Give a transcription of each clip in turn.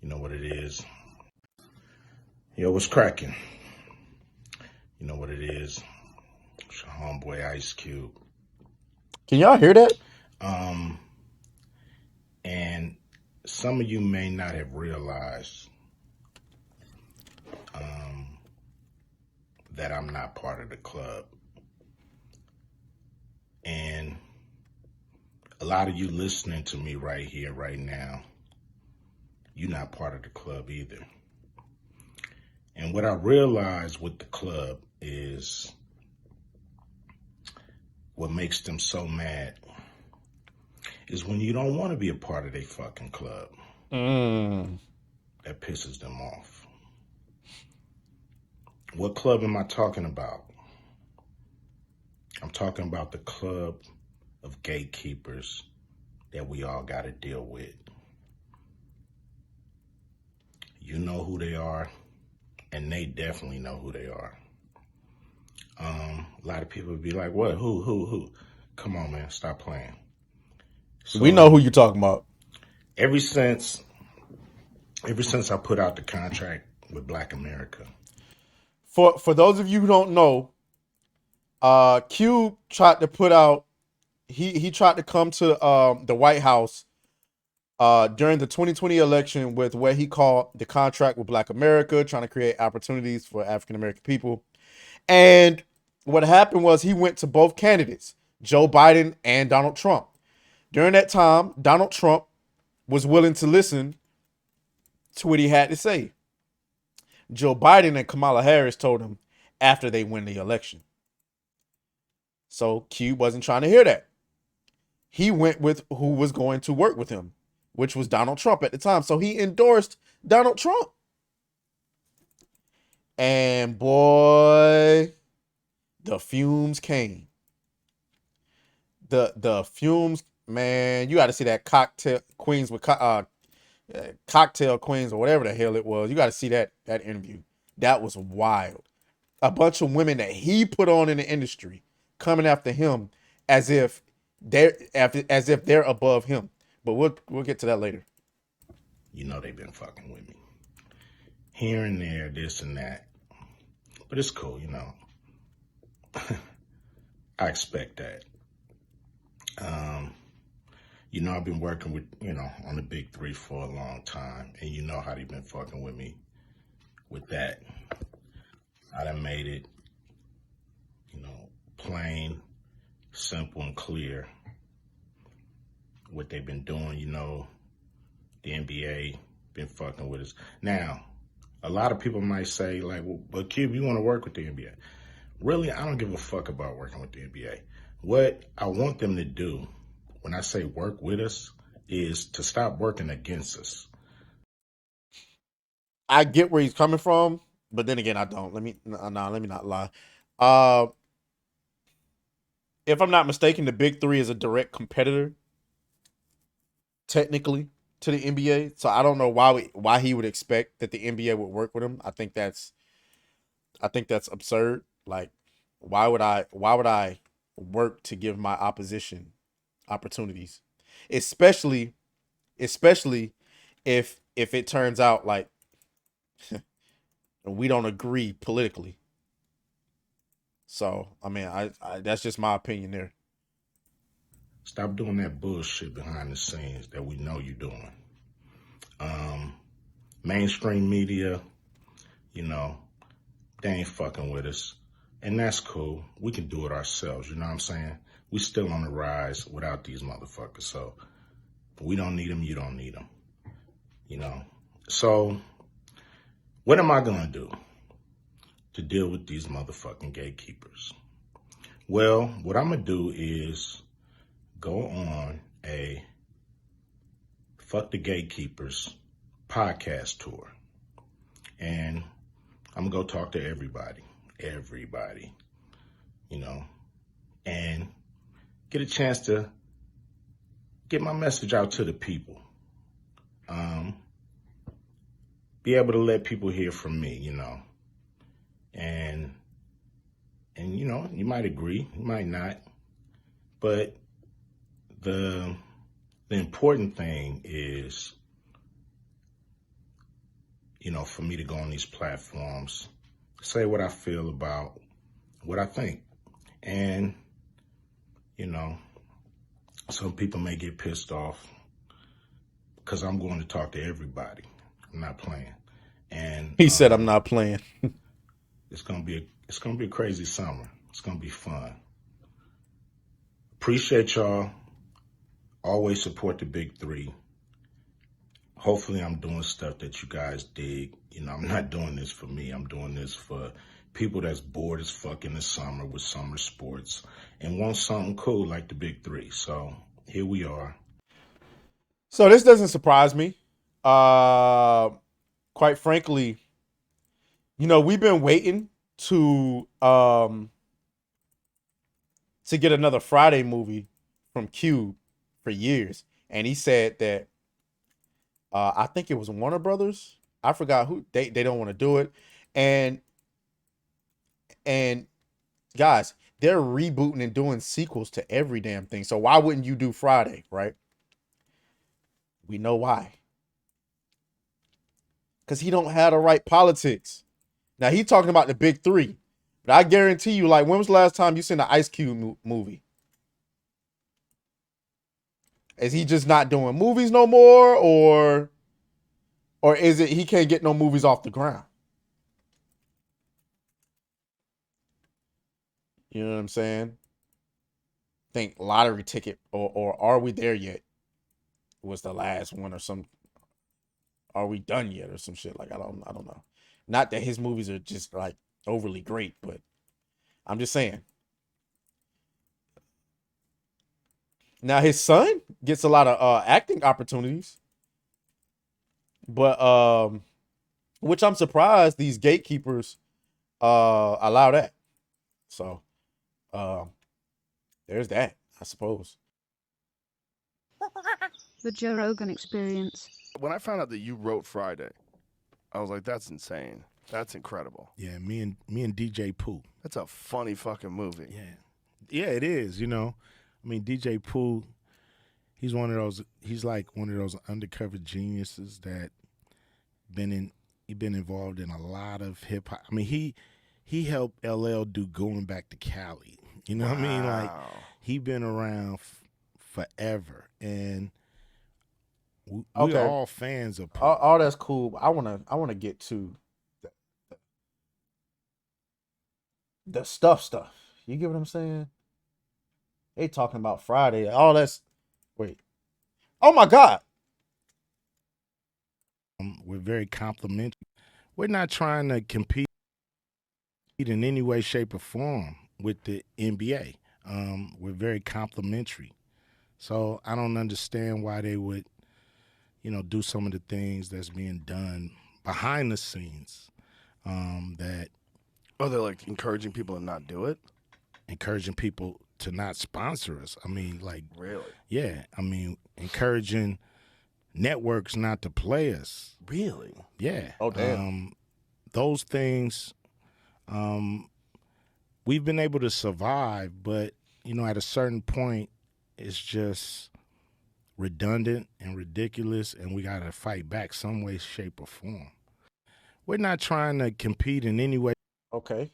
You know what it is. Yo, what's cracking? You know what it is. It's your homeboy Ice Cube. Can y'all hear that? And some of you may not have realized that I'm not part of the club. And a lot of you listening to me right here, right now, you're not part of the club either. And what I realized with the club is what makes them so mad is when you don't want to be a part of their fucking club. That pisses them off. What club am I talking about? I'm talking about the club of gatekeepers that we all got to deal with. You know who they are, and they definitely know who they are. A lot of people would be like, what? Who? Come on, man, stop playing. So, we know who you're talking about. Ever since I put out the contract with Black America. For those of you who don't know, Cube tried to put out, he tried to come to the White House during the 2020 election with what he called the contract with Black America, trying to create opportunities for African American people. And what happened was he went to both candidates, Joe Biden and Donald Trump. During that time, Donald Trump was willing to listen to what he had to say. Joe Biden and Kamala Harris told him after they win the election. So Q wasn't trying to hear that. He went with who was going to work with him, which was Donald Trump at the time. So he endorsed Donald Trump. And boy, the fumes came. The fumes, man, you got to see that cocktail queens with cocktail queens or whatever the hell it was. You got to see that interview. That was wild. A bunch of women that he put on in the industry coming after him as if they're above him. But we'll get to that later. You know they've been fucking with me. Here and there, this and that. But it's cool, you know. I expect that. You know, I've been working with, on the big three for a long time. And you know how they've been fucking with me with that. I done made it, plain, simple, and clear what they've been doing. The NBA been fucking with us. Now, a lot of people might say, like, well, but Cube, you want to work with the NBA. Really, I don't give a fuck about working with the NBA. What I want them to do when I say work with us is to stop working against us. I get where he's coming from, but then again, I don't. Let me not lie. If I'm not mistaken, the Big Three is a direct competitor, technically, to the NBA. So I don't know why he would expect that the NBA would work with him. I think that's absurd. Like, why would I work to give my opposition opportunities, especially if it turns out like we don't agree politically. So I mean, I that's just my opinion there. Stop doing that bullshit behind the scenes that we know you're doing. Mainstream media, they ain't fucking with us. And that's cool. We can do it ourselves, you know what I'm saying? We still on the rise without these motherfuckers. So we don't need them, you don't need them. So what am I going to do to deal with these motherfucking gatekeepers? Well, what I'm going to do is go on a Fuck the Gatekeepers podcast tour. And I'm going to go talk to everybody, and get a chance to get my message out to the people. Be able to let people hear from me, and you might agree, you might not, but the important thing is for me to go on these platforms, say what I feel about what I think. And, some people may get pissed off because I'm going to talk to everybody. I'm not playing. And He said, "I'm not playing." it's gonna be a crazy summer. It's gonna be fun. Appreciate y'all. Always support the big three. Hopefully I'm doing stuff that you guys dig. I'm not doing this for me. I'm doing this for people that's bored as fuck in the summer with summer sports and want something cool like the big three. So here we are. So this doesn't surprise me. Quite frankly, we've been waiting to get another Friday movie from Cube for years, and he said that I think it was Warner Brothers. I forgot who they don't want to do it, and guys, they're rebooting and doing sequels to every damn thing. So why wouldn't you do Friday, right? We know why. Because he don't have the right politics. Now he talking about the big three, but I guarantee you, like, when was the last time you seen an Ice Cube movie? Is he just not doing movies no more, or is it he can't get no movies off the ground? You know what I'm saying? Think Lottery Ticket or Are We There Yet was the last one, or some Are We Done Yet or some shit. Like, I don't know. Not that his movies are just like overly great, but I'm just saying. Now his son gets a lot of acting opportunities, but which I'm surprised these gatekeepers allow that. So there's that, I suppose. The Joe Rogan Experience. When I found out that you wrote Friday, I was like, that's insane. That's incredible. Yeah, me and DJ Pooh. That's a funny fucking movie. Yeah, it is. DJ Pooh, he's like one of those undercover geniuses that been involved in a lot of hip hop. I mean, he helped LL do Going Back to Cali. You know what I mean? Like, he been around forever, and we are all fans of Pooh. All that's cool. I wanna get to the stuff. You get what I'm saying? They talking about Friday. All that's wait. Oh my God. We're very complimentary. We're not trying to compete in any way, shape, or form with the NBA. We're very complimentary. So I don't understand why they would, do some of the things that's being done behind the scenes. That they're like encouraging people to not do it? Encouraging people to not sponsor us. I mean, like, really? Yeah. I mean, encouraging networks not to play us. Really? Yeah. Oh, damn. Those things, we've been able to survive, but, at a certain point, it's just redundant and ridiculous, and we got to fight back some way, shape, or form. We're not trying to compete in any way. Okay.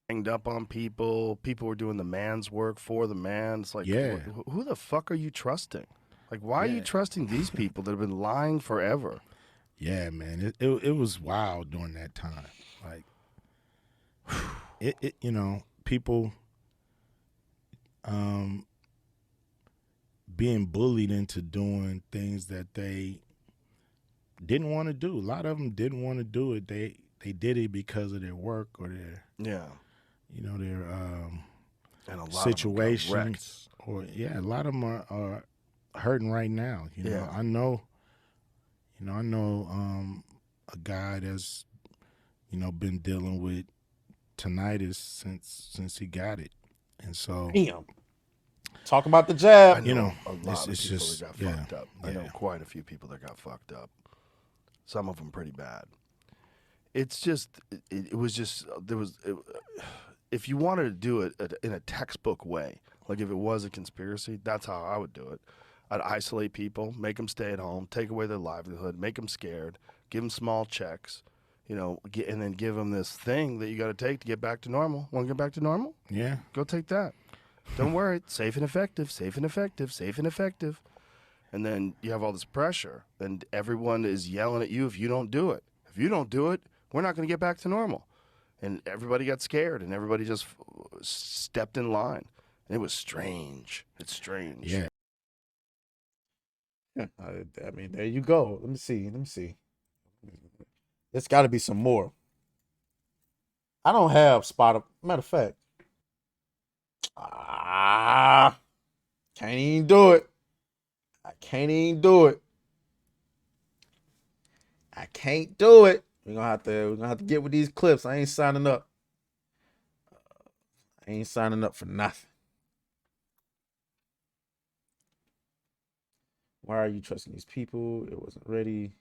Hanged up on people. People were doing the man's work for the man. It's like, Yeah. Who the fuck are you trusting? Like, why are you trusting these people that have been lying forever? Yeah, man. It was wild during that time. Like, people being bullied into doing things that they didn't want to do. A lot of them didn't want to do it. They did it because of their work or their their and a lot situations. Or a lot of them are hurting right now. I know a guy that's been dealing with tinnitus since he got it, and so Damn. Talk about the jab. I know a lot of people that got fucked up. I know quite a few people that got fucked up. Some of them pretty bad. It's just, it was just, if you wanted to do it in a textbook way, like if it was a conspiracy, that's how I would do it. I'd isolate people, make them stay at home, take away their livelihood, make them scared, give them small checks, and then give them this thing that you got to take to get back to normal. Want to get back to normal? Yeah. Go take that. Don't worry. It's safe and effective, safe and effective, safe and effective. And then you have all this pressure, and everyone is yelling at you if you don't do it. If you don't do it, we're not going to get back to normal. And everybody got scared, and everybody just stepped in line. And it was strange. It's strange. Yeah. I mean, there you go. Let me see. There's got to be some more. I don't have Spotify. Matter of fact, can't even do it. I can't do it. We're gonna have to get with these clips. I ain't signing up. I ain't signing up for nothing. Why are you trusting these people? It wasn't ready.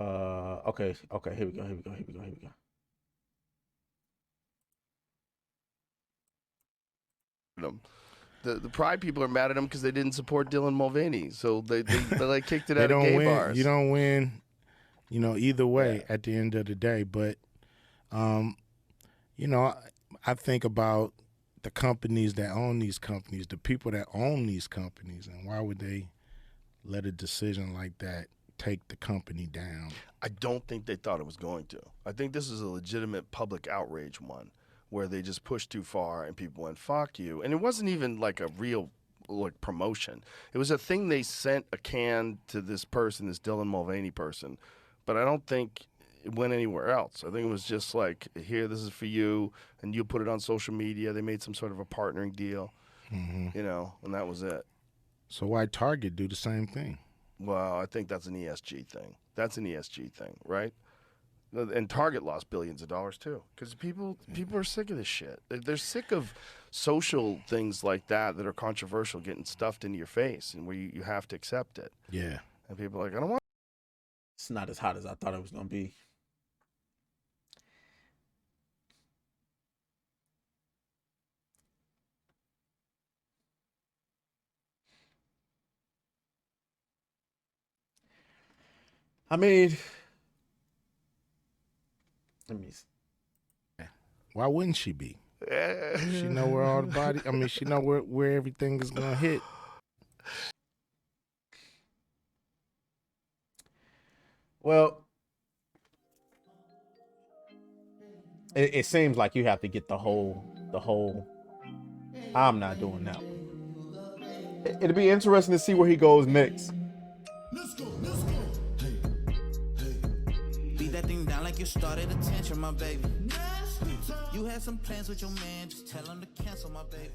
Okay, here we go. The Pride people are mad at him because they didn't support Dylan Mulvaney, so they like kicked it They out of don't gay win. bars. You don't win, either way at the end of the day. But, I think about the companies that own these companies, the people that own these companies, and why would they let a decision like that take the company down? I don't think they thought it was going to. I think this is a legitimate public outrage one, where they just pushed too far and people went, fuck you. And it wasn't even like a real promotion. It was a thing they sent a can to this person, this Dylan Mulvaney person. But I don't think it went anywhere else. I think it was just like, here, this is for you, and you put it on social media. They made some sort of a partnering deal, and that was it. So why Target do the same thing? Well, I think that's an ESG thing. That's an ESG thing, right? And Target lost billions of dollars too, because people are sick of this shit. They're sick of social things like that are controversial getting stuffed into your face, and where you have to accept it. Yeah. And people are like, I don't want. It's not as hot as I thought it was gonna be. I mean, let me see. Why wouldn't she be? She know where all the body. I mean, she know where everything is gonna hit. Well, it seems like you have to get the whole. I'm not doing that one. It'll be interesting to see where he goes next. Let's go. Beat that thing down like you started attention, my baby. You had some plans with your man, just tell him to cancel, my baby.